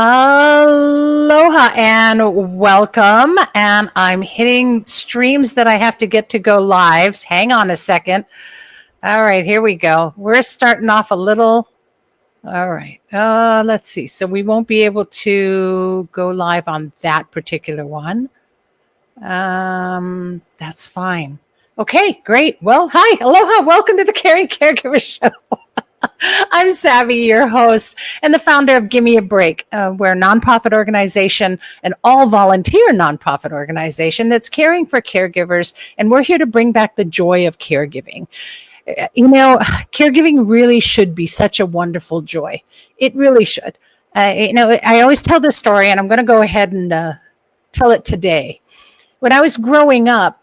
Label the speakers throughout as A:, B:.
A: Aloha and welcome. And I'm hitting streams that I have to get to go live. Hang on a second. All right, here we go. We're starting off a little. All right. Let's see. So we won't be able to go live on that particular one. That's fine. Okay, great. Well, hi. Aloha. Welcome to the Caring Caregiver Show. I'm Savy, your host and the founder of Gimme a Break. We're a nonprofit organization, an all-volunteer nonprofit organization that's caring for caregivers, and we're here to bring back the joy of caregiving. You know, caregiving really should be such a wonderful joy. It really should. I always tell this story, and I'm going to go ahead and tell it today. When I was growing up,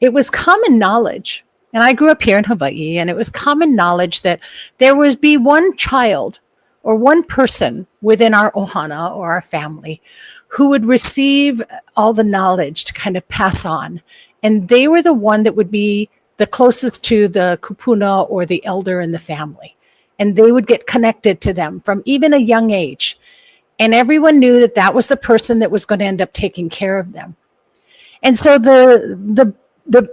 A: it was common knowledge. And I grew up here in Hawaii, and it was common knowledge that there would be one child or one person within our ohana or our family who would receive all the knowledge to kind of pass on. And they were the one that would be the closest to the kupuna or the elder in the family. And they would get connected to them from even a young age. And everyone knew that that was the person that was going to end up taking care of them. And so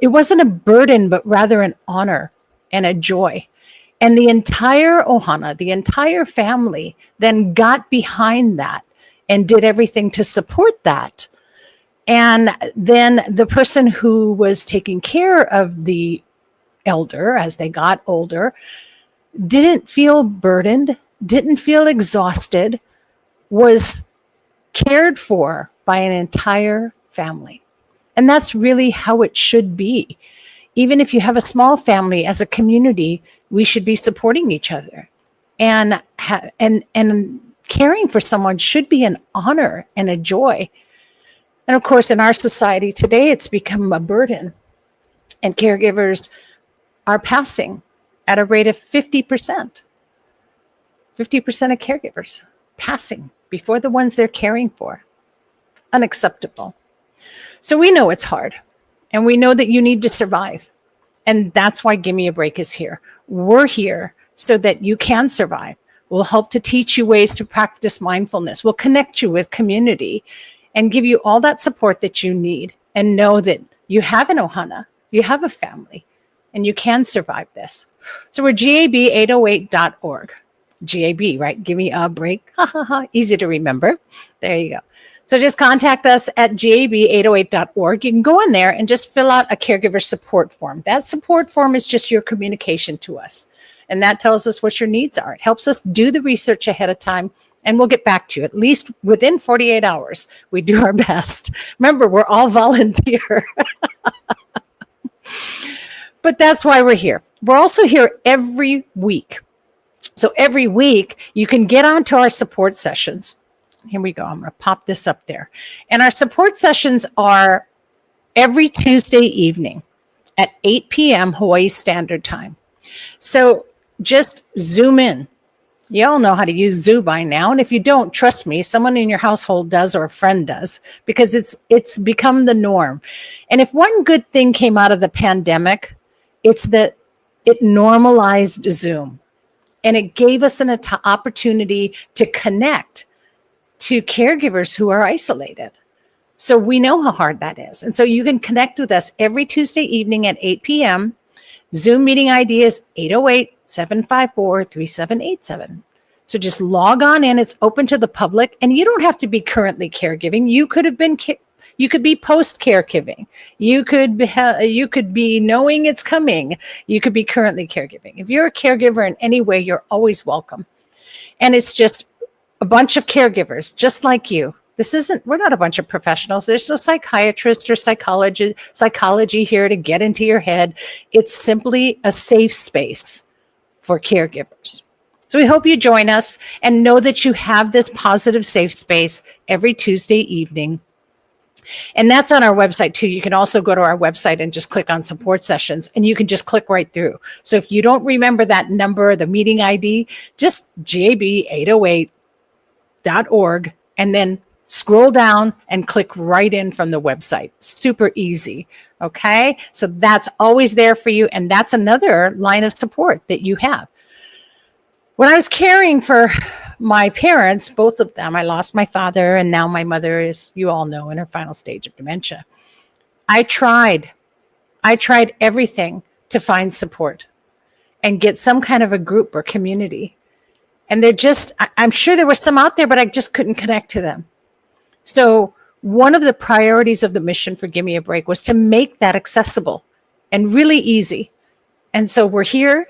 A: it wasn't a burden, but rather an honor and a joy. And the entire ohana, the entire family, then got behind that and did everything to support that. And then the person who was taking care of the elder as they got older didn't feel burdened, didn't feel exhausted, was cared for by an entire family. And that's really how it should be. Even if you have a small family, as a community, we should be supporting each other. And caring for someone should be an honor and a joy. And of course, in our society today, it's become a burden. And caregivers are passing at a rate of 50%. 50% of caregivers passing before the ones they're caring for. Unacceptable. So we know it's hard, and we know that you need to survive. And that's why Gimme a Break is here. We're here so that you can survive. We'll help to teach you ways to practice mindfulness. We'll connect you with community and give you all that support that you need, and know that you have an ohana, you have a family, and you can survive this. So we're GAB808.org. GAB, right? Give me a break. Ha ha ha. Easy to remember. There you go. So just contact us at gab808.org. You can go in there and just fill out a caregiver support form. That support form is just your communication to us. And that tells us what your needs are. It helps us do the research ahead of time, and we'll get back to you at least within 48 hours. We do our best. Remember, we're all volunteer. But that's why we're here. We're also here every week. So every week you can get onto our support sessions. Here we go. I'm going to pop this up there. And our support sessions are every Tuesday evening at 8 p.m. Hawaii Standard Time. So just Zoom in. You all know how to use Zoom by now. And if you don't, trust me, someone in your household does, or a friend does, because it's become the norm. And if one good thing came out of the pandemic, it's that it normalized Zoom. And it gave us an opportunity to connect to caregivers who are isolated. So we know how hard that is. And so you can connect with us every Tuesday evening at 8 p.m. Zoom meeting ID is 808-754-3787. So just log on in. It's open to the public, and you don't have to be currently caregiving. You could have been you could be post caregiving. You could be knowing it's coming. You could be currently caregiving. If you're a caregiver in any way, you're always welcome. And it's just a bunch of caregivers just like you. We're not a bunch of professionals. There's no psychiatrist or psychology here to get into your head. It's simply a safe space for caregivers. So we hope you join us and know that you have this positive safe space every Tuesday evening. And that's on our website too. You can also go to our website and just click on support sessions, and you can just click right through. So if you don't remember that number, the meeting ID, just gab808.org, and then scroll down and click right in from the website. Super easy. Okay. So that's always there for you. And that's another line of support that you have. When I was caring for my parents, both of them, I lost my father, and now my mother is, you all know, in her final stage of dementia. I tried everything to find support and get some kind of a group or community. And I'm sure there were some out there, but I just couldn't connect to them. So one of the priorities of the mission for Gimme a Break was to make that accessible and really easy. And so we're here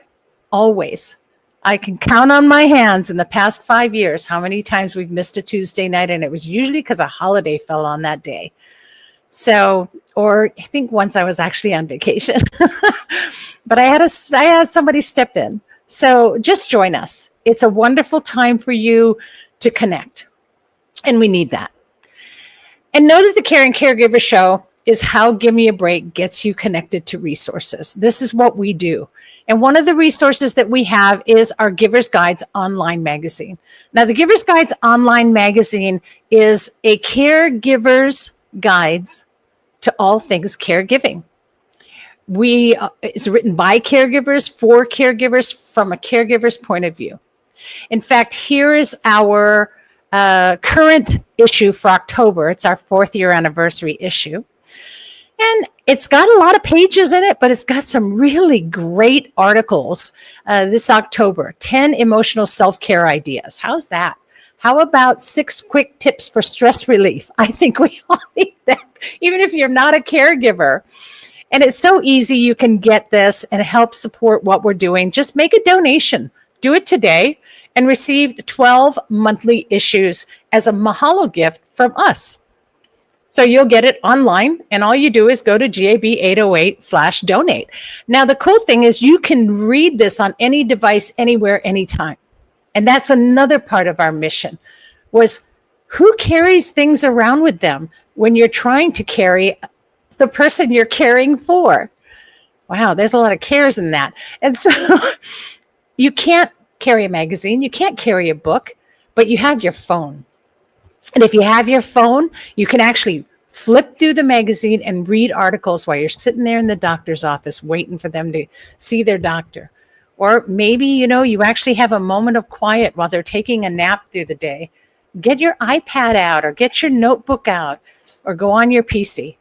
A: always. I can count on my hands in the past 5 years how many times we've missed a Tuesday night, and it was usually because a holiday fell on that day. So, or I think once I was actually on vacation, but I had somebody step in. So just join us. It's a wonderful time for you to connect, and we need that. And know that the Caring Caregiver Show is how Gimme a Break gets you connected to resources. This is what we do. And one of the resources that we have is our Givers Guides online magazine. Now, the Givers Guides online magazine is a caregiver's guides to all things caregiving. It's written by caregivers, for caregivers, from a caregiver's point of view. In fact, here is our current issue for October. It's our 4th year anniversary issue. And it's got a lot of pages in it, but it's got some really great articles this October. 10 emotional self-care ideas. How's that? How about 6 quick tips for stress relief? I think we all need that, even if you're not a caregiver. And it's so easy. You can get this and help support what we're doing. Just make a donation. Do it today and receive 12 monthly issues as a mahalo gift from us. So you'll get it online, and all you do is go to GAB808/donate. Now, the cool thing is you can read this on any device, anywhere, anytime. And that's another part of our mission, was who carries things around with them when you're trying to carry the person you're caring for? Wow, there's a lot of cares in that. And so you can't carry a magazine, you can't carry a book, but you have your phone. And if you have your phone, you can actually flip through the magazine and read articles while you're sitting there in the doctor's office waiting for them to see their doctor. Or maybe, you actually have a moment of quiet while they're taking a nap through the day. Get your iPad out or get your notebook out or go on your PC.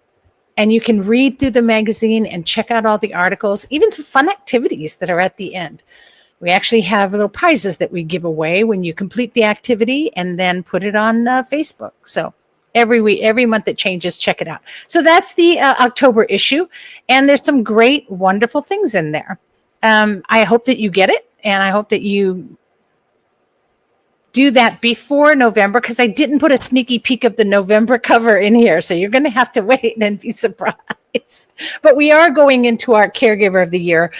A: And you can read through the magazine and check out all the articles, even the fun activities that are at the end. We actually have little prizes that we give away when you complete the activity and then put it on Facebook. So every month it changes, check it out. So that's the October issue. And there's some great, wonderful things in there. I hope that you get it. And I hope that you do that before November, because I didn't put a sneaky peek of the November cover in here. So you're going to have to wait and be surprised. But we are going into our Caregiver of the Year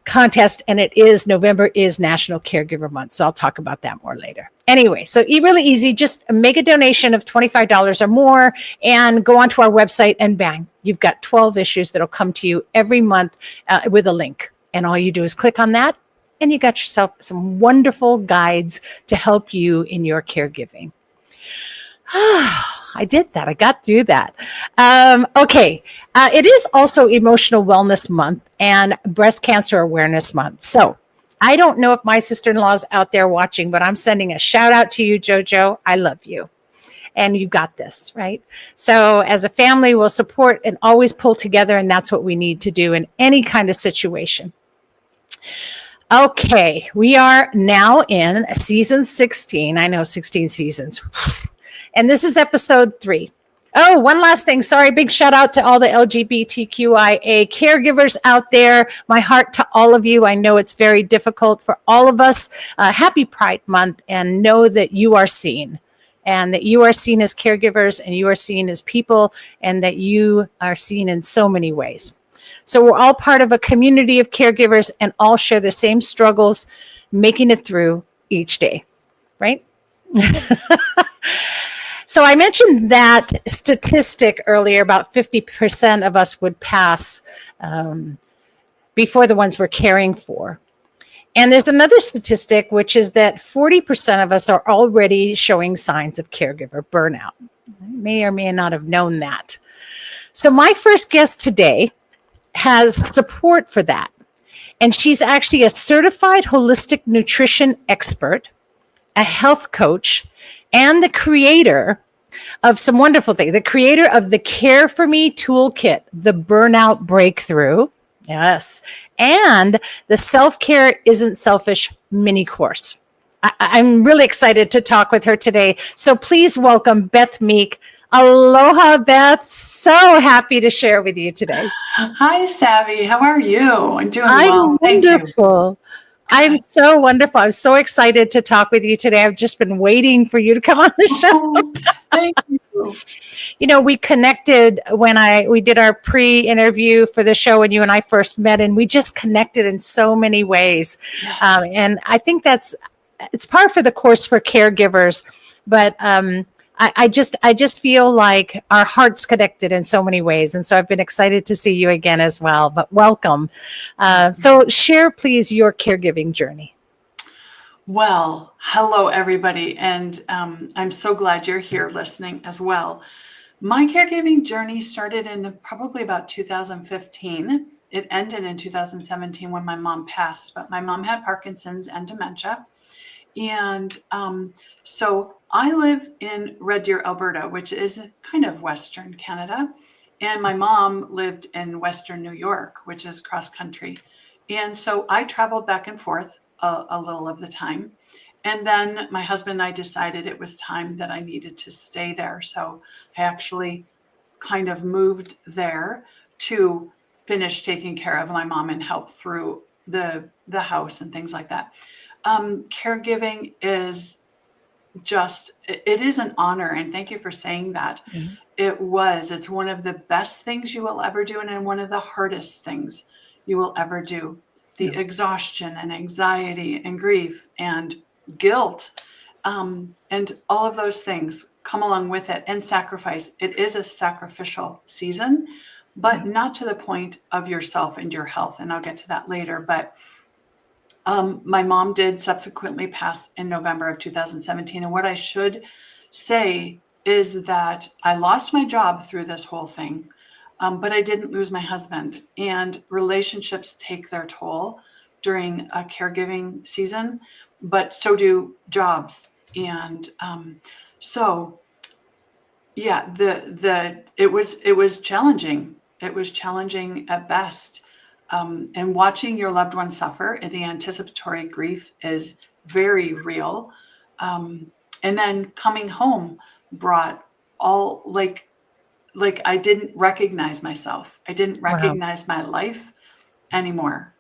A: contest, and November is National Caregiver Month. So I'll talk about that more later. Anyway, so really easy. Just make a donation of $25 or more and go onto our website, and bang, you've got 12 issues that'll come to you every month with a link. And all you do is click on that, and you got yourself some wonderful guides to help you in your caregiving. I did that. I got through that. Okay. It is also Emotional Wellness Month and Breast Cancer Awareness Month. So I don't know if my sister-in-law is out there watching, but I'm sending a shout out to you, JoJo. I love you. And you got this, right? So as a family, we'll support and always pull together. And that's what we need to do in any kind of situation. Okay. We are now in season 16. I know 16 seasons. And this is episode 3. Oh, one last thing. Sorry. Big shout out to all the LGBTQIA caregivers out there. My heart to all of you. I know it's very difficult for all of us. Happy Pride Month, and know that you are seen, and that you are seen as caregivers, and you are seen as people, and that you are seen in so many ways. So we're all part of a community of caregivers and all share the same struggles, making it through each day, right? So I mentioned that statistic earlier, about 50% of us would pass before the ones we're caring for. And there's another statistic, which is that 40% of us are already showing signs of caregiver burnout. I may or may not have known that. So my first guest today has support for that. And she's actually a certified holistic nutrition expert. a health coach, and the creator of some wonderful things. The creator of the Care for Me Toolkit, the Burnout Breakthrough. Yes. And the Self-Care Isn't Selfish mini course. I'm really excited to talk with her today. So please welcome Beth Meek. Aloha, Beth. So happy to share with you today.
B: Hi, Savy. How are you? I'm doing
A: I'm
B: well.
A: wonderful. I'm so wonderful. I'm so excited to talk with you today. I've just been waiting for you to come on the show.
B: Thank you.
A: You know, we connected when we did our pre-interview for the show when you and I first met, and we just connected in so many ways.
B: Yes.
A: And I think it's par for the course for caregivers, but I just feel like our hearts connected in so many ways. And so I've been excited to see you again as well, but welcome. So share please your caregiving journey.
B: Well, hello everybody. And I'm so glad you're here listening as well. My caregiving journey started in probably about 2015. It ended in 2017 when my mom passed, but my mom had Parkinson's and dementia. And so I live in Red Deer, Alberta, which is kind of Western Canada. And my mom lived in Western New York, which is cross country. And so I traveled back and forth a little of the time. And then my husband and I decided it was time that I needed to stay there. So I actually kind of moved there to finish taking care of my mom and help through the house and things like that. Caregiving is it is an honor. And thank you for saying that. Mm-hmm. It's one of the best things you will ever do. And one of the hardest things you will ever do. The exhaustion and anxiety and grief and guilt, and all of those things come along with it, and sacrifice. It is a sacrificial season, but not to the point of yourself and your health. And I'll get to that later. But my mom did subsequently pass in November of 2017. And what I should say is that I lost my job through this whole thing, but I didn't lose my husband. And relationships take their toll during a caregiving season, but so do jobs. And it was challenging. It was challenging at best. And watching your loved one suffer and the anticipatory grief is very real. And then coming home brought all like I didn't recognize myself. I didn't recognize my life anymore.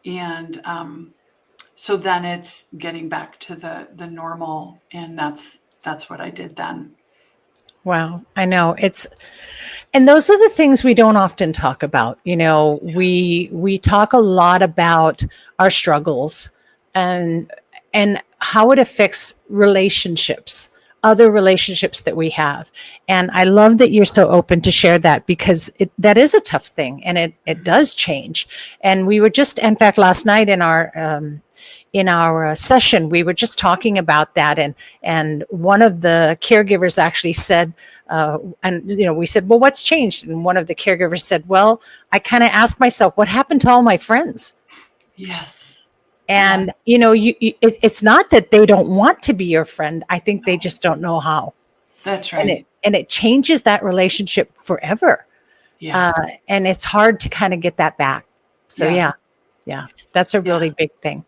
B: And so then it's getting back to the normal. And that's what I did then.
A: Wow. I know and those are the things we don't often talk about. You know, we talk a lot about our struggles and how it affects relationships, other relationships that we have. And I love that you're so open to share that, because that is a tough thing, and it does change. And we were just, in fact, last night in our session, we were just talking about that. And one of the caregivers actually said, we said, well, what's changed? And one of the caregivers said, well, I kind of asked myself, what happened to all my friends?
B: Yes.
A: And, it's not that they don't want to be your friend. I think they just don't know how.
B: That's right.
A: And it changes that relationship forever.
B: Yeah.
A: And it's hard to kind of get that back. So yeah, that's a really big thing.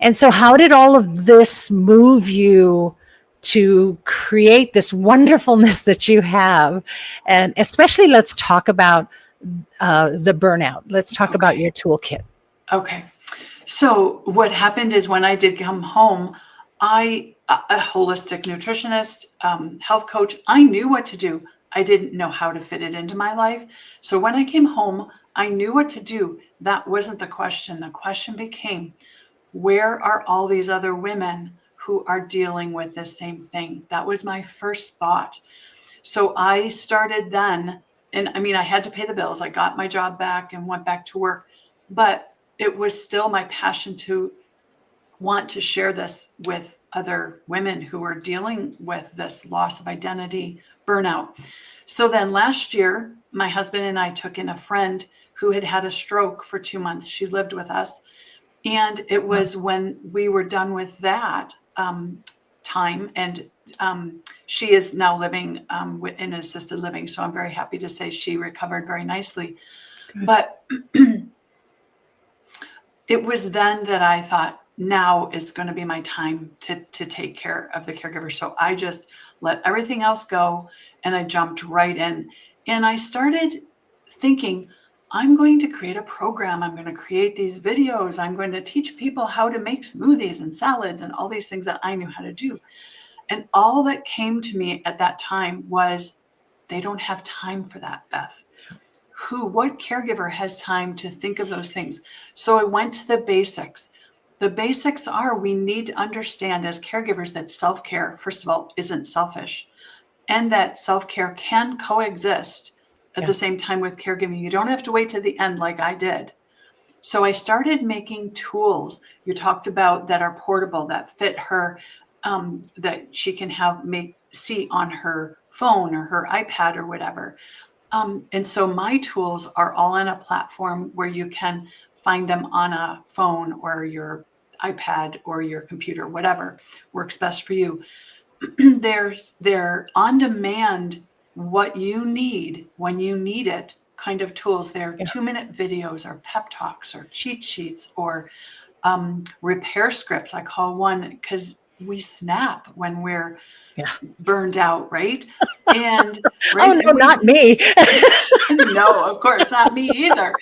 A: And so how did all of this move you to create this wonderfulness that you have? And especially let's talk about the burnout. Let's talk about your toolkit.
B: Okay. So what happened is, when I did come home, a holistic nutritionist, health coach, I knew what to do. I didn't know how to fit it into my life. So when I came home, I knew what to do. That wasn't the question. The question became, where are all these other women who are dealing with the same thing? That was my first thought. So I started then, and I mean, I had to pay the bills. I got my job back and went back to work, but it was still my passion to want to share this with other women who are dealing with this loss of identity, burnout. So then last year, my husband and I took in a friend who had had a stroke for 2 months. She lived with us. And it was when we were done with that time, and she is now living in assisted living. So I'm very happy to say she recovered very nicely.
A: Good.
B: But it was then that I thought, now is going to be my time to take care of the caregiver. So I just let everything else go and I jumped right in. And I started thinking, I'm going to create a program. I'm going to create these videos. I'm going to teach people how to make smoothies and salads and all these things that I knew how to do. And all that came to me at that time was, they don't have time for that, Beth. What caregiver has time to think of those things? So I went to the basics. The basics are, we need to understand as caregivers that self-care, first of all, isn't selfish, and that self-care can coexist at the same time with caregiving. You don't have to wait to the end like I did. So I started making tools you talked about that are portable, that fit her, that she can see on her phone or her iPad or whatever. And so my tools are all on a platform where you can find them on a phone or your iPad or your computer, whatever works best for you. They're on demand, what you need when you need it kind of tools. They're 2-minute videos or pep talks or cheat sheets or repair scripts. I call one, because we snap when we're burned out, right? And
A: oh no, not me.
B: No, of course, not me either.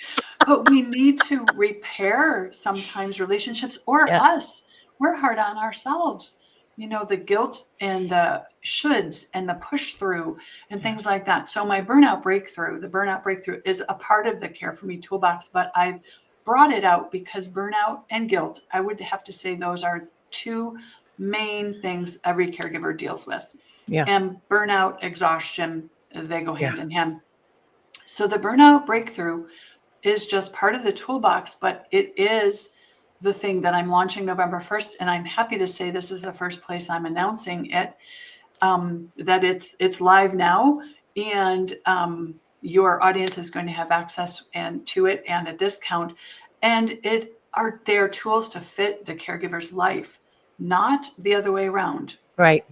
B: But we need to repair sometimes relationships or us. We're hard on ourselves. You know, the guilt and the shoulds and the push through and things like that. So the burnout breakthrough is a part of the Care for Me toolbox, but I've brought it out because burnout and guilt, I would have to say those are two main things every caregiver deals with. And burnout, exhaustion, they go hand in hand. So the burnout breakthrough is just part of the toolbox, but it is the thing that I'm launching November 1st. And I'm happy to say this is the first place I'm announcing it, that it's live now, and your audience is going to have access to it and a discount. And they are tools to fit the caregiver's life, not the other way around.
A: Right.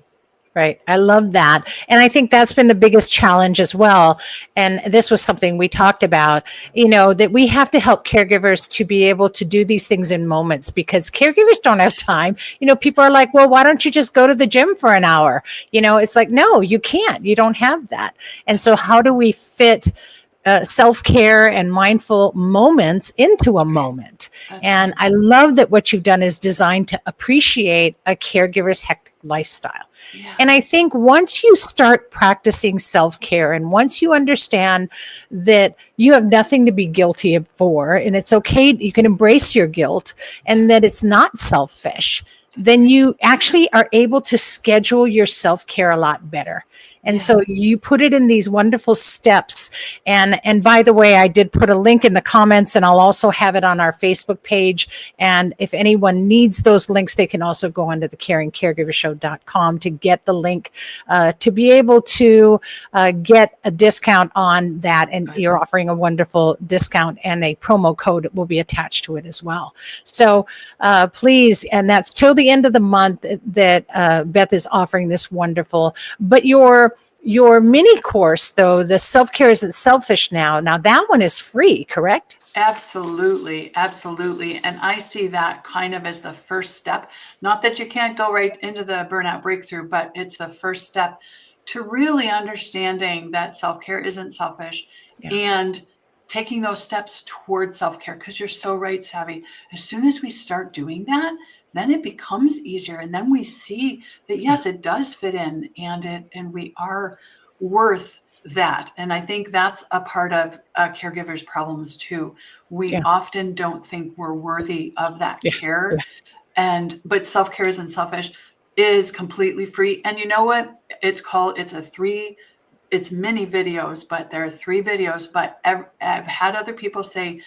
A: Right. I love that. And I think that's been the biggest challenge as well. And this was something we talked about, that we have to help caregivers to be able to do these things in moments, because caregivers don't have time. People are like, well, why don't you just go to the gym for an hour? It's like, no, you can't. You don't have that. And so how do we fit self-care and mindful moments into a moment? And I love that what you've done is designed to appreciate a caregiver's hectic lifestyle. And I think once you start practicing self-care, and once you understand that you have nothing to be guilty for, and it's okay, you can embrace your guilt, and that it's not selfish, then you actually are able to schedule your self-care a lot better. And so you put it in these wonderful steps. And by the way, I did put a link in the comments, and I'll also have it on our Facebook page. And if anyone needs those links, they can also go onto the caringcaregivershow.com to get the link to be able to get a discount on that. And you're offering a wonderful discount, and a promo code will be attached to it as well. So please, and that's till the end of the month that Beth is offering this wonderful, but your mini course, though, the Self-Care Isn't Selfish now that one is free, correct?
B: Absolutely. Absolutely. And I see that kind of as the first step. Not that you can't go right into the burnout breakthrough, but it's the first step to really understanding that self-care isn't selfish and taking those steps towards self-care. Because you're so right, Savy. As soon as we start doing that, then it becomes easier. And then we see that, yes, it does fit in, and we are worth that. And I think that's a part of caregivers' problems too. We often don't think we're worthy of that care. But self-care isn't selfish is completely free. And you know what it's called? It's many videos, but there are 3 videos, but I've had other people say,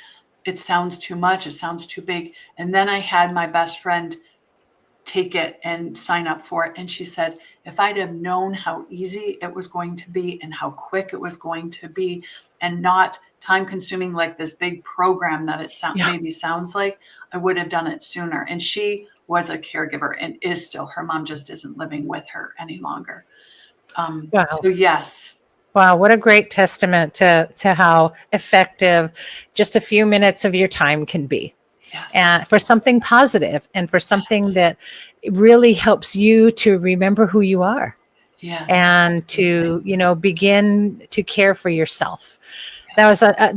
B: it sounds too much. It sounds too big. And then I had my best friend take it and sign up for it. And she said, if I'd have known how easy it was going to be and how quick it was going to be, and not time consuming like this big program that it maybe sounds like, I would have done it sooner. And she was a caregiver and is still. Her mom just isn't living with her any longer.
A: Wow.
B: So yes.
A: Wow, what a great testament to how effective just a few minutes of your time can be.
B: Yes.
A: And for something positive and for something that really helps you to remember who you are.
B: Yes.
A: And to, begin to care for yourself. That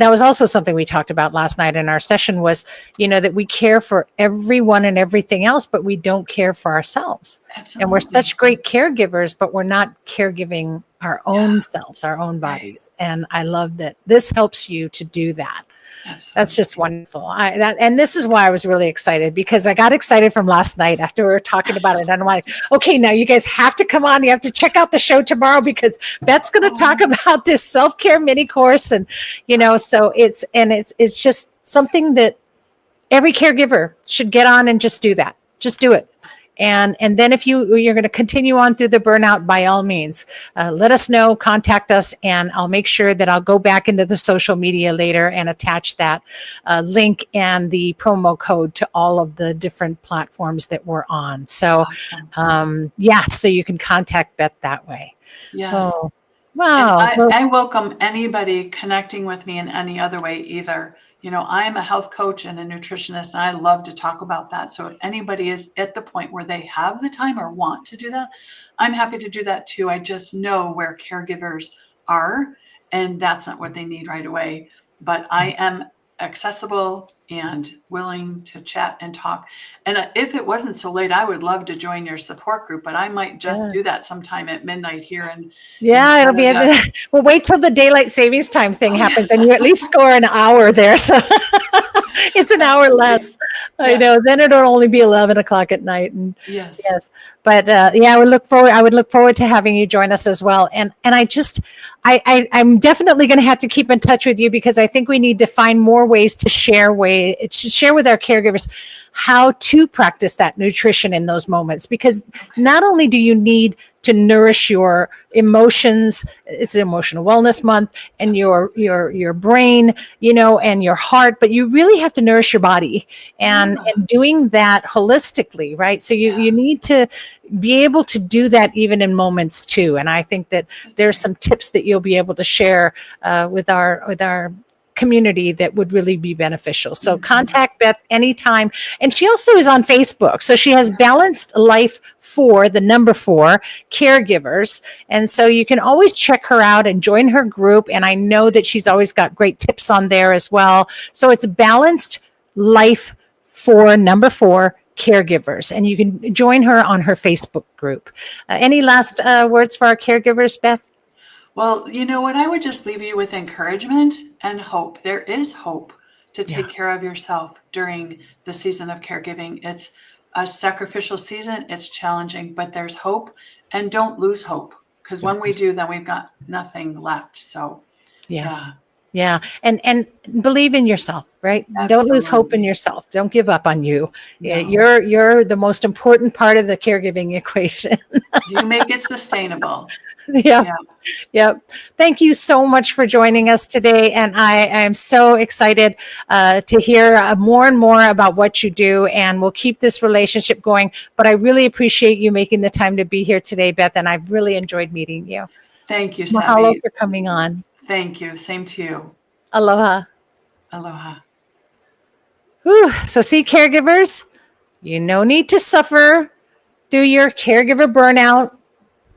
A: was also something we talked about last night in our session was, that we care for everyone and everything else, but we don't care for ourselves.
B: Absolutely.
A: And we're such great caregivers, but we're not caregiving our own selves, our own bodies. Right. And I love that this helps you to do that. Absolutely. That's just wonderful. And this is why I was really excited, because I got excited from last night after we were talking about it. And I'm like, okay, now you guys have to come on. You have to check out the show tomorrow because Beth's going to talk about this self-care mini course. And, so it's just something that every caregiver should get on and just do that. Just do it. And then if you're going to continue on through the burnout, by all means, let us know, contact us, and I'll make sure that I'll go back into the social media later and attach that link and the promo code to all of the different platforms that we're on. So, awesome. So you can contact Beth that way.
B: Yes.
A: Oh, wow.
B: I welcome anybody connecting with me in any other way either. I'm a health coach and a nutritionist, and I love to talk about that. So if anybody is at the point where they have the time or want to do that, I'm happy to do that too. I just know where caregivers are, and that's not what they need right away. But I am accessible and willing to chat and talk. And if it wasn't so late, I would love to join your support group, but I might just do that sometime at midnight here. And
A: it'll be well, wait till the daylight savings time thing happens and you at least score an hour there. So it's an hour less. Yeah. I know. Then it'll only be 11 o'clock at night. And yes. But I would look forward to having you join us as well. And I'm definitely going to have to keep in touch with you because I think we need to find more ways to share with our caregivers how to practice that nutrition in those moments, because not only do you need to nourish your emotions, it's Emotional Wellness Month, and your brain, and your heart, but you really have to nourish your body and doing that holistically, right? So you need to be able to do that even in moments too. And I think that there's some tips that you'll be able to share with our community that would really be beneficial. So contact Beth anytime. And she also is on Facebook. So she has Balanced Life 4, the number 4, Caregivers. And so you can always check her out and join her group. And I know that she's always got great tips on there as well. So it's Balanced Life 4, number 4, Caregivers. And you can join her on her Facebook group. Any last words for our caregivers, Beth?
B: Well, you know what? I would just leave you with encouragement and hope. There is hope to take care of yourself during the season of caregiving. It's a sacrificial season. It's challenging, but there's hope, and don't lose hope, because when we do, then we've got nothing left. So,
A: yeah. And believe in yourself, right? Absolutely. Don't lose hope in yourself. Don't give up on you. No. You're the most important part of the caregiving equation.
B: You make it sustainable.
A: Yep. Thank you so much for joining us today. And I am so excited to hear more and more about what you do, and we'll keep this relationship going. But I really appreciate you making the time to be here today, Beth, and I've really enjoyed meeting you.
B: Thank you, Savy.
A: Mahalo for coming on.
B: Thank you. Same to you.
A: Aloha.
B: Aloha.
A: Whew. So see, caregivers, you no need to suffer through your caregiver burnout.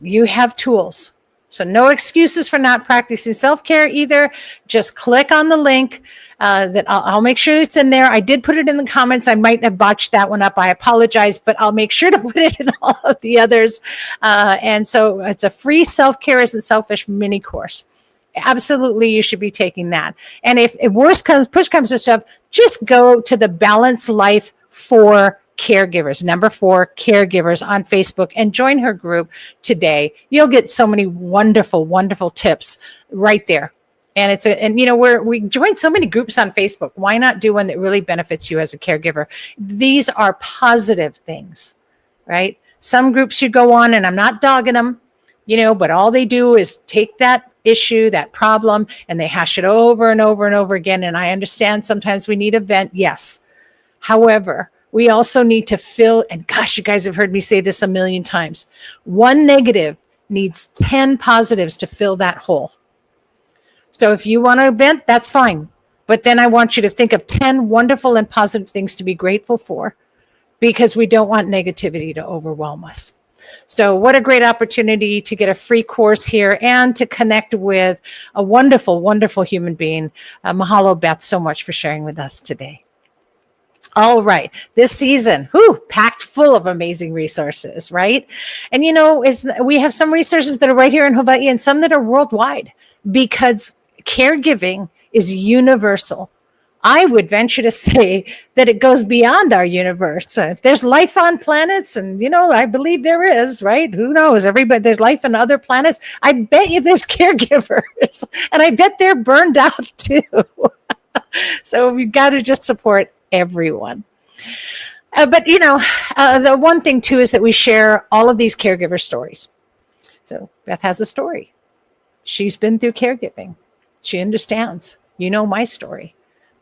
A: You have tools. So no excuses for not practicing self-care either. Just click on the link that I'll make sure it's in there. I did put it in the comments. I might have botched that one up. I apologize, but I'll make sure to put it in all of the others. And so it's a free Self-Care Isn't Selfish mini course. Absolutely, you should be taking that. And if push comes to shove, just go to the Balanced Life 4 Caregivers, number 4, Caregivers on Facebook, and join her group today. You'll get so many wonderful, wonderful tips right there. And we join so many groups on Facebook. Why not do one that really benefits you as a caregiver? These are positive things, right? Some groups you go on, and I'm not dogging them, but all they do is take that issue, that problem, and they hash it over and over and over again. And I understand sometimes we need a vent. Yes. However, we also need to fill, and gosh, you guys have heard me say this a million times, one negative needs 10 positives to fill that hole. So if you want to vent, that's fine. But then I want you to think of 10 wonderful and positive things to be grateful for, because we don't want negativity to overwhelm us. So what a great opportunity to get a free course here and to connect with a wonderful, wonderful human being. Mahalo, Beth, so much for sharing with us today. All right. This season, packed full of amazing resources, right? And, we have some resources that are right here in Hawaii and some that are worldwide, because caregiving is universal. I would venture to say that it goes beyond our universe. If there's life on planets, and, I believe there is, right? Who knows? There's life on other planets. I bet you there's caregivers, and I bet they're burned out too. So we've got to just support everyone. But the one thing too is that we share all of these caregiver stories. So Beth has a story. She's been through caregiving. She understands. My story,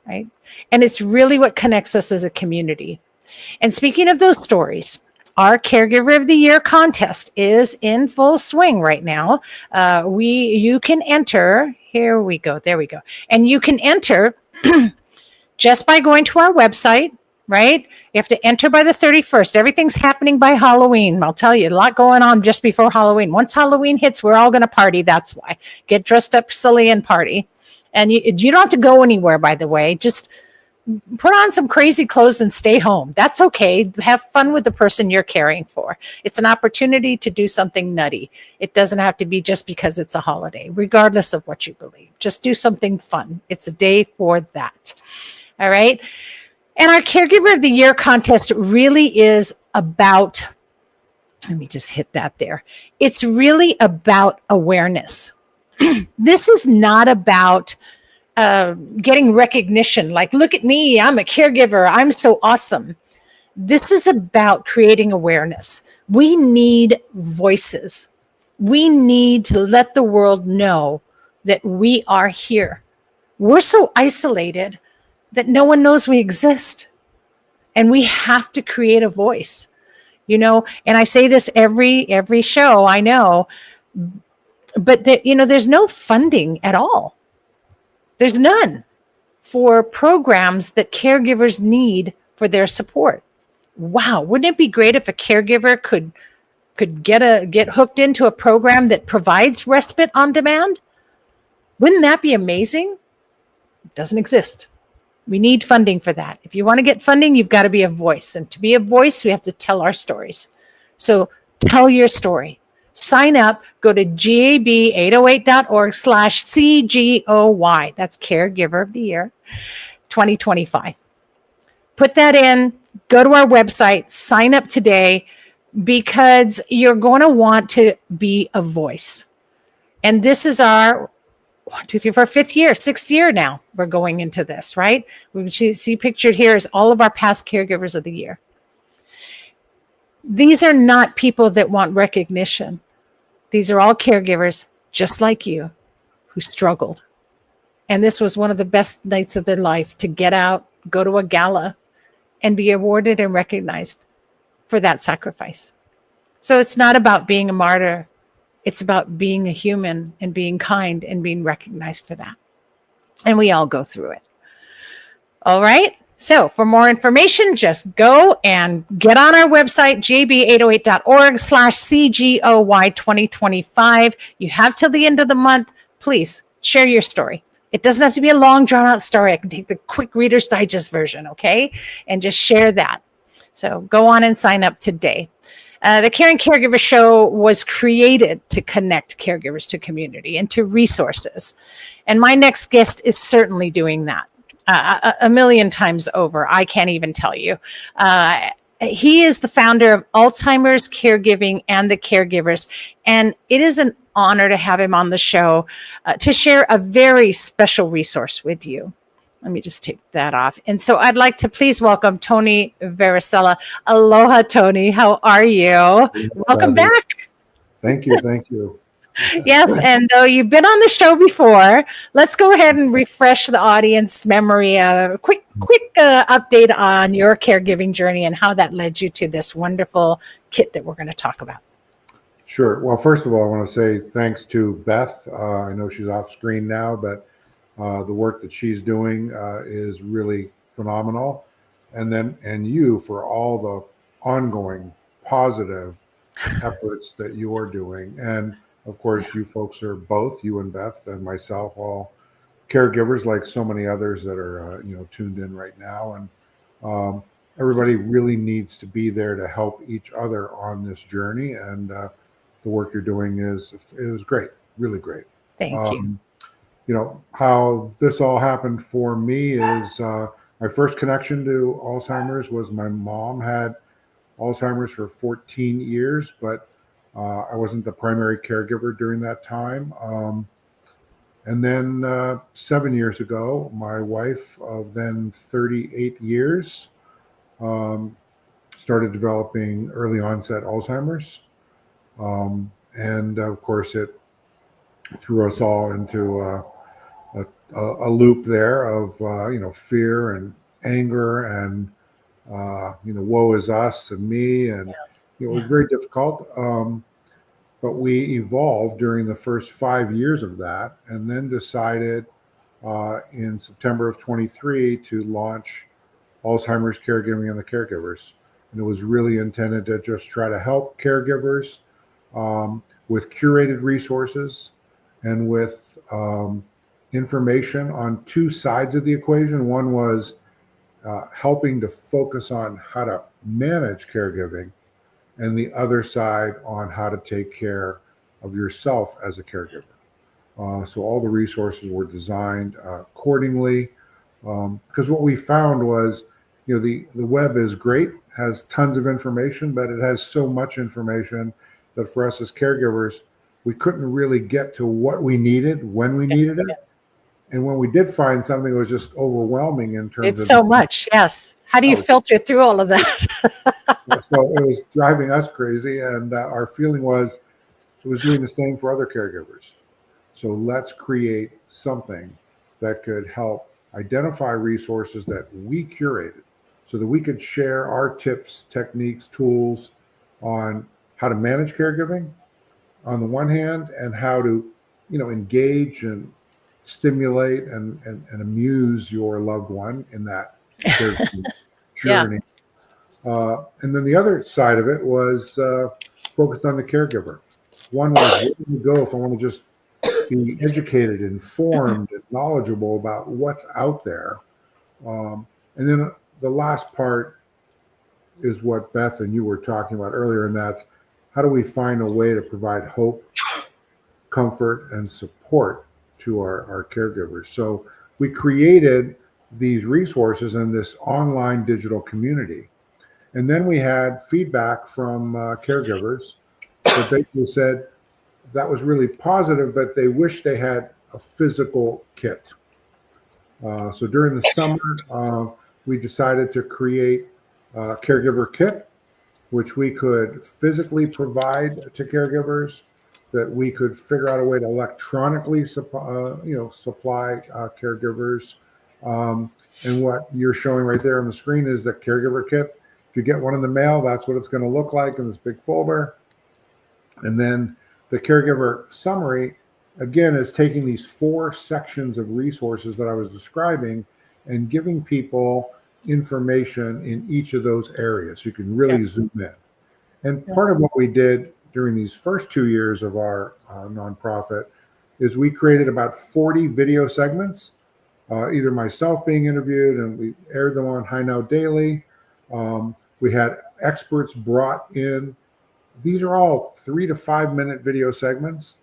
A: right? And it's really what connects us as a community. And speaking of those stories, our Caregiver of the Year contest is in full swing right now. You can enter. Here we go. There we go. And you can enter just by going to our website, right? You have to enter by the 31st. Everything's happening by Halloween. I'll tell you, a lot going on just before Halloween. Once Halloween hits, we're all going to party. That's why. Get dressed up silly and party. And you don't have to go anywhere, by the way. Just put on some crazy clothes and stay home. That's okay. Have fun with the person you're caring for. It's an opportunity to do something nutty. It doesn't have to be just because it's a holiday, regardless of what you believe. Just do something fun. It's a day for that. All right. And our Caregiver of the Year contest really is about, let me just hit that there. It's really about awareness. This is not about getting recognition. Like, look at me, I'm a caregiver, I'm so awesome. This is about creating awareness. We need voices. We need to let the world know that we are here. We're so isolated that no one knows we exist. And we have to create a voice, and I say this every show, I know, but there's no funding at all. There's none for programs that caregivers need for their support. Wow, wouldn't it be great if a caregiver could get hooked into a program that provides respite on demand? Wouldn't that be amazing? It doesn't exist. We need funding for that. If you want to get funding, you've got to be a voice. And to be a voice, we have to tell our stories. So tell your story. Sign up. Go to gab808.org/CGOY. That's Caregiver of the Year 2025. Put that in. Go to our website. Sign up today, because you're going to want to be a voice. And this is our 6th year now. We're going into this, right? We see pictured here is all of our past Caregivers of the Year. These are not people that want recognition. These are all caregivers just like you who struggled. And this was one of the best nights of their life, to get out, go to a gala, and be awarded and recognized for that sacrifice. So it's not about being a martyr. It's about being a human and being kind and being recognized for that. And we all go through it. All right. So for more information, just go and get on our website, gab808.org/CGOY 2025. You have till the end of the month. Please share your story. It doesn't have to be a long, drawn-out story. I can take the quick Reader's Digest version, okay? And just share that. So go on and sign up today. The Caring Caregiver Show was created to connect caregivers to community and to resources. And my next guest is certainly doing that. A million times over. I can't even tell you. He is the founder of Alzheimer's, Caregiving, and the Caregivers. And it is an honor to have him on the show to share a very special resource with you. Let me just take that off. And so I'd like to please welcome Tony Vericella. Aloha, Tony. How are you?
C: Yes,
A: Welcome
C: Savy.
A: back.
C: Thank you. Thank you.
A: Yes, and though you've been on the show before, let's go ahead and refresh the audience memory. A quick update on your caregiving journey and how that led you to this wonderful kit that we're going to talk about.
C: Sure. Well, first of all, I want to say thanks to Beth. I know she's off screen now, but the work that she's doing is really phenomenal. And you for all the ongoing positive efforts that you are doing. And of course, you folks are both, you and Beth and myself, all caregivers like so many others that are, tuned in right now. And everybody really needs to be there to help each other on this journey. And the work you're doing is great, really great.
A: Thank you.
C: How this all happened for me is my first connection to Alzheimer's was my mom had Alzheimer's for 14 years, but I wasn't the primary caregiver during that time. And then 7 years ago, my wife of then 38 years started developing early onset Alzheimer's. And of course, it threw us all into a loop there of, fear and anger and, woe is us and me. And it was very difficult. But we evolved during the first 5 years of that and then decided in September of 23 to launch Alzheimer's Caregiving and the Caregivers. And it was really intended to just try to help caregivers with curated resources and with information on two sides of the equation. One was helping to focus on how to manage caregiving, and the other side on how to take care of yourself as a caregiver. So all the resources were designed accordingly, because what we found was, the web is great, has tons of information, but it has so much information that for us as caregivers, we couldn't really get to what we needed when we needed it. And when we did find something, it was just overwhelming in terms of...
A: It's so much, yes. How do you filter through all of that?
C: So it was driving us crazy. And our feeling was it was doing the same for other caregivers. So let's create something that could help identify resources that we curated so that we could share our tips, techniques, tools on how to manage caregiving on the one hand, and how to, engage and stimulate and amuse your loved one in that journey. And then the other side of it was focused on the caregiver. One was, where do you go if I want to just be educated, informed, and knowledgeable about what's out there? And then the last part is what Beth and you were talking about earlier, and that's how do we find a way to provide hope, comfort, and support to our caregivers. So we created these resources in this online digital community. And then we had feedback from caregivers that basically said that was really positive, but they wish they had a physical kit. So during the summer, we decided to create a caregiver kit, which we could physically provide to caregivers, that we could figure out a way to electronically supply caregivers. And what you're showing right there on the screen is the caregiver kit. If you get one in the mail, that's what it's going to look like in this big folder. And then the caregiver summary, again, is taking these 4 sections of resources that I was describing and giving people information in each of those areas. So you can really zoom in. And part of what we did during these first 2 years of our nonprofit is we created about 40 video segments, either myself being interviewed, and we aired them on High Now Daily. We had experts brought in. These are all 3 to 5 minute video segments.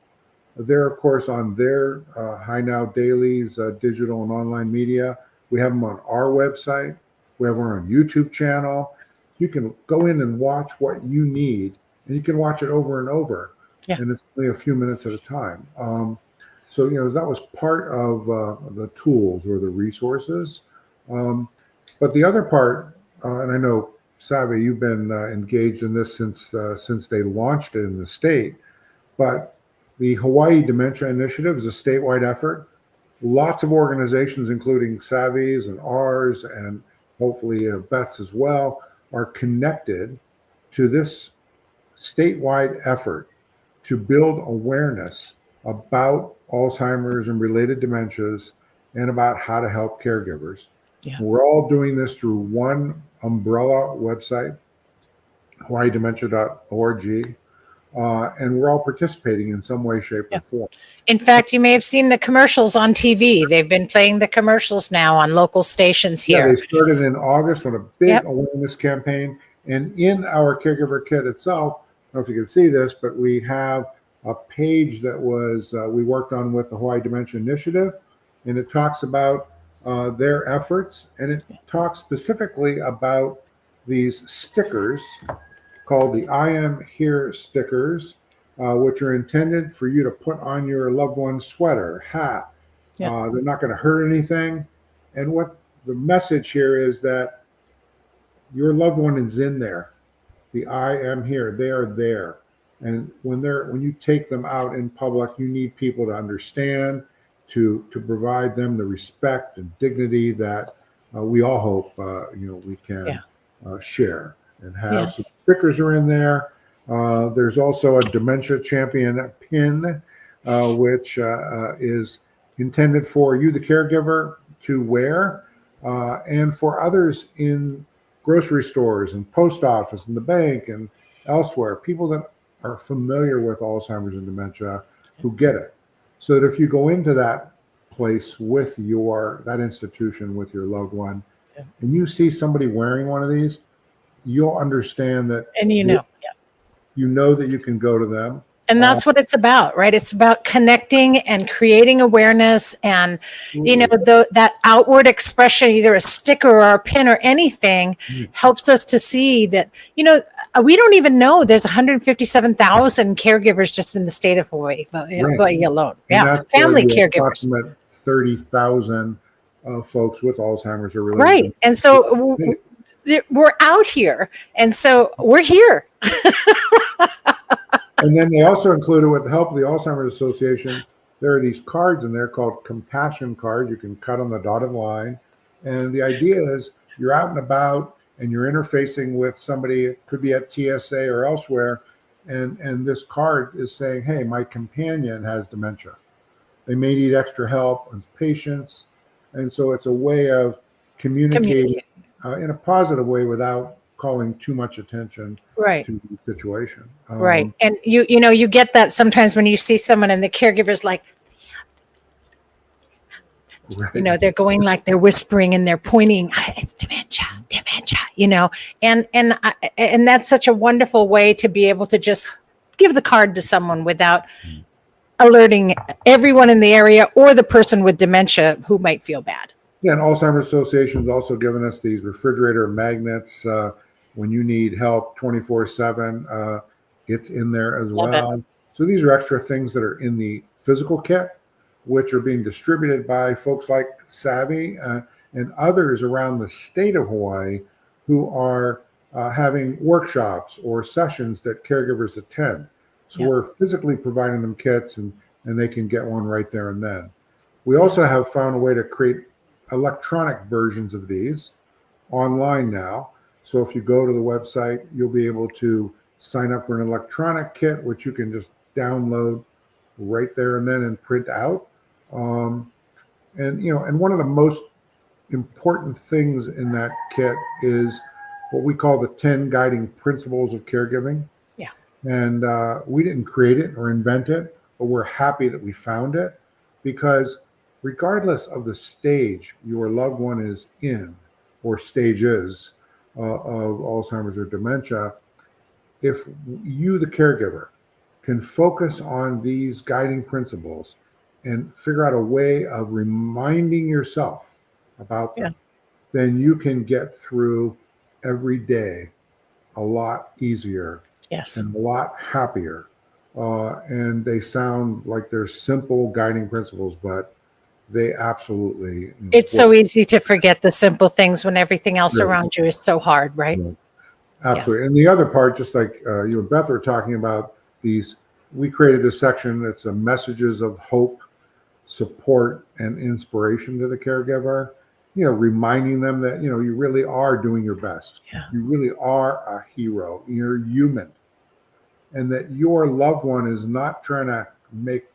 C: They're, of course, on their High Now Daily's digital and online media. We have them on our website. We have them on our YouTube channel. You can go in and watch what you need, and you can watch it over and over. And it's only a few minutes at a time. So, that was part of the tools or the resources. But the other part, and I know, Savy, you've been engaged in this since they launched it in the state. But The Hawaii Dementia Initiative is a statewide effort. Lots of organizations, including Savy's and ours, and hopefully Beth's as well, are connected to this statewide effort to build awareness about Alzheimer's and related dementias and about how to help caregivers.
A: Yeah.
C: We're all doing this through one umbrella website, hawaiidementia.org, and we're all participating in some way, shape, or form.
A: In fact, you may have seen the commercials on TV. They've been playing the commercials now on local stations here.
C: Yeah, they started in August with a big awareness campaign. And in our caregiver kit itself, I don't know if you can see this, but we have a page that was we worked on with the Hawaii Dementia Initiative, and it talks about their efforts, and it talks specifically about these stickers called the I Am Here stickers, which are intended for you to put on your loved one's sweater, hat. They're not going to hurt anything. And what the message here is that your loved one is in there. The I am here, they are there. And when you take them out in public, you need people to understand, to provide them the respect and dignity that we all hope we can share and have.
A: Yes.
C: So stickers are in there. There's also a Dementia Champion pin, which is intended for you, the caregiver, to wear, and for others in grocery stores and post office and the bank and elsewhere, people that are familiar with Alzheimer's and dementia who get it. So that if you go into that place with that institution with your loved one, and you see somebody wearing one of these, you'll understand that. And you know that you can go to them.
A: And that's what it's about, right? It's about connecting and creating awareness, and that outward expression, either a sticker or a pin or anything, helps us to see that we don't even know there's 157,000 caregivers just in the state of Hawaii, Hawaii alone.
C: And
A: family caregivers.
C: Approximate 30,000 folks with Alzheimer's are related.
A: Right, and so we're out here, and so we're here.
C: And then they also included, with the help of the Alzheimer's Association, there are these cards in there called compassion cards. You can cut on the dotted line. And the idea is you're out and about and you're interfacing with somebody. It could be at TSA or elsewhere. And this card is saying, hey, my companion has dementia. They may need extra help and patience. And so it's a way of communicating in a positive way without calling too much attention to the situation.
A: Right. And you get that sometimes when you see someone and the caregiver's like, they're going like they're whispering and they're pointing, it's dementia, and that's such a wonderful way to be able to just give the card to someone without alerting everyone in the area or the person with dementia who might feel bad.
C: Yeah, and Alzheimer's Association has also given us these refrigerator magnets. When you need help 24/7, it's in there as well. So these are extra things that are in the physical kit, which are being distributed by folks like Savy and others around the state of Hawaii who are having workshops or sessions that caregivers attend. So we're physically providing them kits, and they can get one right there and then. We also have found a way to create electronic versions of these online now. So if you go to the website, you'll be able to sign up for an electronic kit, which you can just download right there and then and print out. And one of the most important things in that kit is what we call the 10 guiding principles of caregiving.
A: Yeah. And
C: we didn't create it or invent it, but we're happy that we found it, because regardless of the stage your loved one is in or stages of Alzheimer's or dementia, if you, the caregiver, can focus on these guiding principles and figure out a way of reminding yourself about them, then you can get through every day a lot easier and a lot happier. And they sound like they're simple guiding principles, but they absolutely.
A: It's so easy to forget the simple things when everything else around you is so hard, right?
C: Absolutely. And the other part, just like you and Beth were talking about, these we created this section that's a messages of hope, support, and inspiration to the caregiver, reminding them that, you really are doing your best.
A: Yeah.
C: You really are a hero. You're human. And that your loved one is not trying to make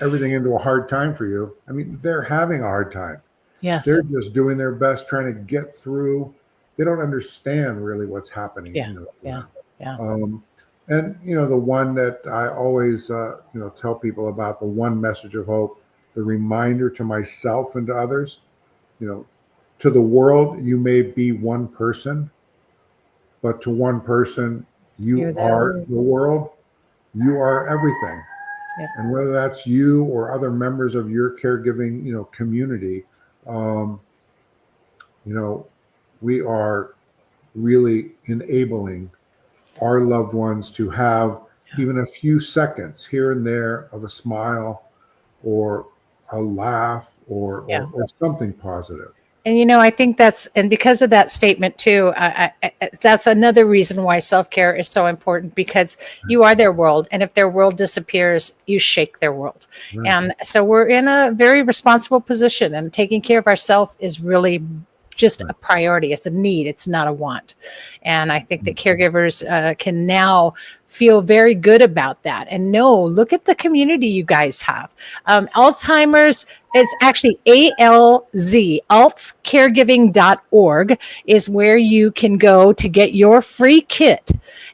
C: everything into a hard time for you. I mean, they're having a hard time.
A: Yes.
C: They're just doing their best trying to get through. They don't understand really what's happening.
A: Yeah.
C: And, the one that I always, tell people about, the one message of hope, the reminder to myself and to others, to the world, you may be one person, but to one person, you are the world. You are everything.
A: Yeah.
C: And whether that's you or other members of your caregiving, community, we are really enabling our loved ones to have even a few seconds here and there of a smile or a laugh or something positive.
A: And, I think and because of that statement too, that's another reason why self-care is so important, because you are their world. And if their world disappears, you shake their world. Right. And so we're in a very responsible position, and taking care of ourselves is really just a priority. It's a need. It's not a want. And I think that caregivers can now feel very good about that. And look at the community you guys have. Alzheimer's, it's actually ALZ, altscaregiving.org is where you can go to get your free kit.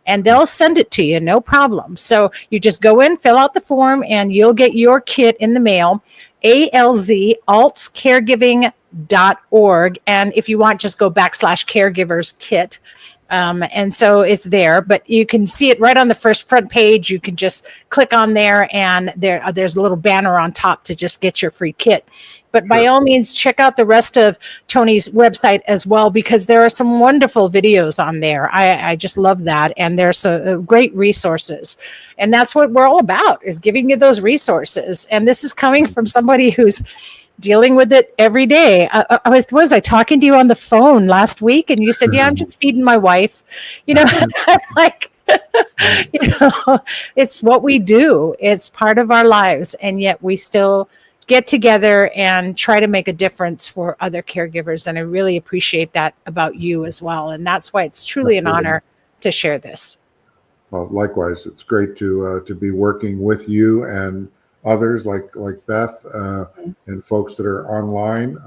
A: And they'll send it to you, no problem. So you just go in, fill out the form, and you'll get your kit in the mail. ALZ, altscaregiving.org. And if you want, just go /caregivers kit. And so it's there, but you can see it right on the front page. You can just click on there, and there's a little banner on top to just get your free kit. But by all means, check out the rest of Tony's website as well, because there are some wonderful videos on there. I just love that. And there's great resources. And that's what we're all about, is giving you those resources. And this is coming from somebody who's dealing with it every day. Was I talking to you on the phone last week, and you said, "Yeah, I'm just feeding my wife." I'm like, it's what we do. It's part of our lives, and yet we still get together and try to make a difference for other caregivers. And I really appreciate that about you as well. And that's why it's truly an honor to share this.
C: Well, likewise, it's great to be working with you and others like Beth and folks that are online.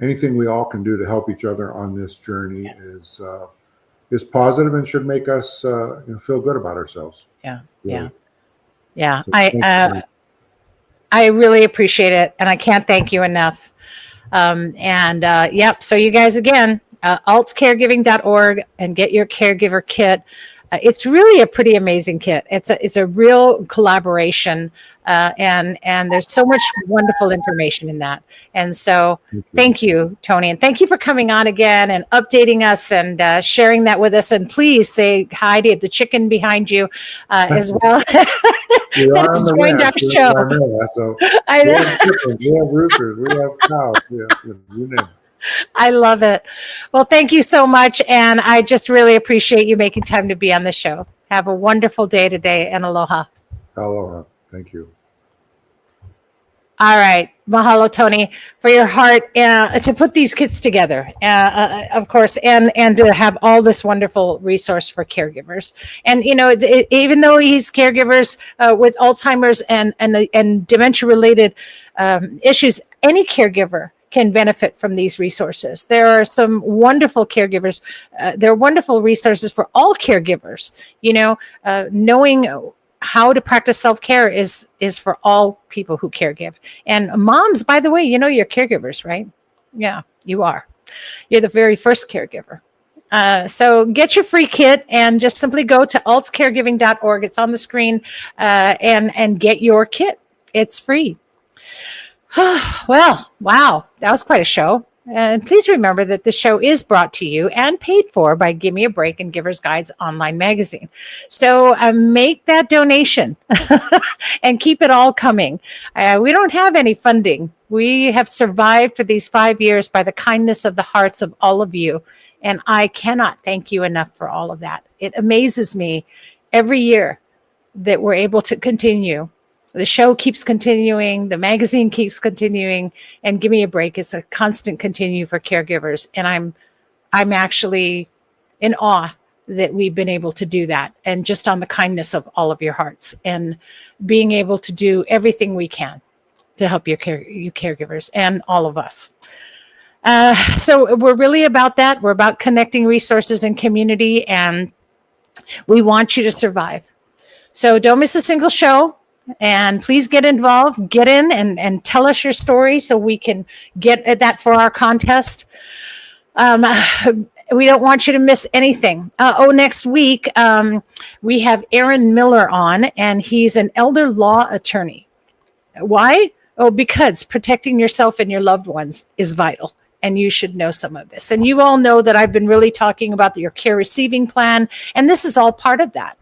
C: Anything we all can do to help each other on this journey is positive and should make us feel good about ourselves.
A: Yeah,
C: really.
A: Yeah.
C: So
A: I really appreciate it, and I can't thank you enough. So you guys, again, altscaregiving.org, and get your caregiver kit. It's really a pretty amazing kit. It's a real collaboration, and there's so much wonderful information in that. And so thank you, Tony, and thank you for coming on again and updating us and sharing that with us. And please say hi to the chicken behind you as well. That has joined our show.
C: So
A: I know.
C: We have chickens, we have roosters, we have cows, you name it.
A: I love it. Well, thank you so much. And I just really appreciate you making time to be on the show. Have a wonderful day today, and aloha.
C: Aloha. Thank you.
A: All right. Mahalo, Tony, for your heart to put these kits together, of course, and to have all this wonderful resource for caregivers. And, even though he's caregivers with Alzheimer's and dementia-related issues, any caregiver can benefit from these resources. There are some wonderful caregivers. There are wonderful resources for all caregivers. Knowing how to practice self-care is for all people who caregive. And moms, by the way, you're caregivers, right? Yeah, you are. You're the very first caregiver. So get your free kit and just simply go to altscaregiving.org. It's on the screen, and get your kit. It's free. Well, wow, that was quite a show. And please remember that the show is brought to you and paid for by Gimme a Break and Giver's Guides online magazine. So make that donation and keep it all coming. We don't have any funding. We have survived for these 5 years by the kindness of the hearts of all of you. And I cannot thank you enough for all of that. It amazes me every year that we're able to continue. The show keeps continuing, the magazine keeps continuing, and Gimme a Break is a constant continue for caregivers. And I'm actually in awe that we've been able to do that, and just on the kindness of all of your hearts and being able to do everything we can to help you caregivers and all of us. So we're really about that. We're about connecting resources and community, and we want you to survive. So don't miss a single show, and please get involved, get in and tell us your story so we can get at that for our contest. We don't want you to miss anything. Next week, we have Aaron Miller on, and he's an elder law attorney. Why? Oh, because protecting yourself and your loved ones is vital, and you should know some of this. And you all know that I've been really talking about your care receiving plan, and this is all part of that.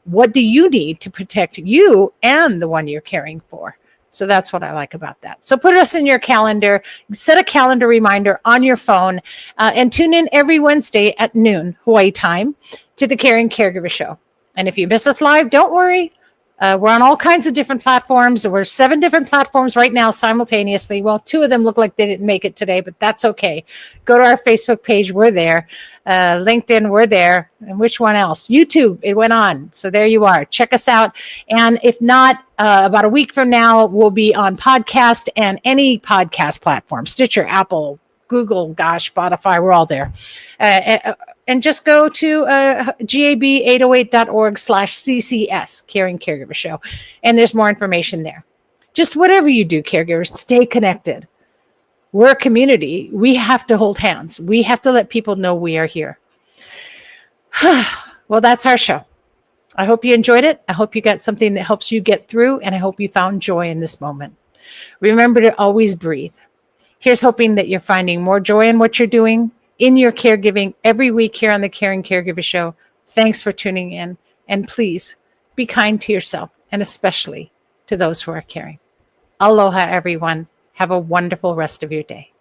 A: What do you need to protect you and the one you're caring for? So that's what I like about that. So put us in your calendar, set a calendar reminder on your phone, and tune in every Wednesday at noon Hawaii time to the Caring Caregiver Show. And if you miss us live, don't worry. We're on all kinds of different platforms. We're 7 different platforms right now simultaneously. Well, 2 of them look like they didn't make it today, but that's okay. Go to our Facebook page. We're there. LinkedIn, we're there. And which one else? YouTube, it went on. So there you are. Check us out. And if not, about a week from now, we'll be on podcast and any podcast platform, Stitcher, Apple, Google, Spotify, we're all there. And just go to gab808.org/CCS, Caring Caregiver Show. And there's more information there. Just whatever you do, caregivers, stay connected. We're a community. We have to hold hands. We have to let people know we are here. Well, that's our show. I hope you enjoyed it. I hope you got something that helps you get through, and I hope you found joy in this moment. Remember to always breathe. Here's hoping that you're finding more joy in what you're doing, in your caregiving every week here on the Caring Caregiver Show. Thanks for tuning in. And please be kind to yourself, and especially to those who are caring. Aloha, everyone. Have a wonderful rest of your day.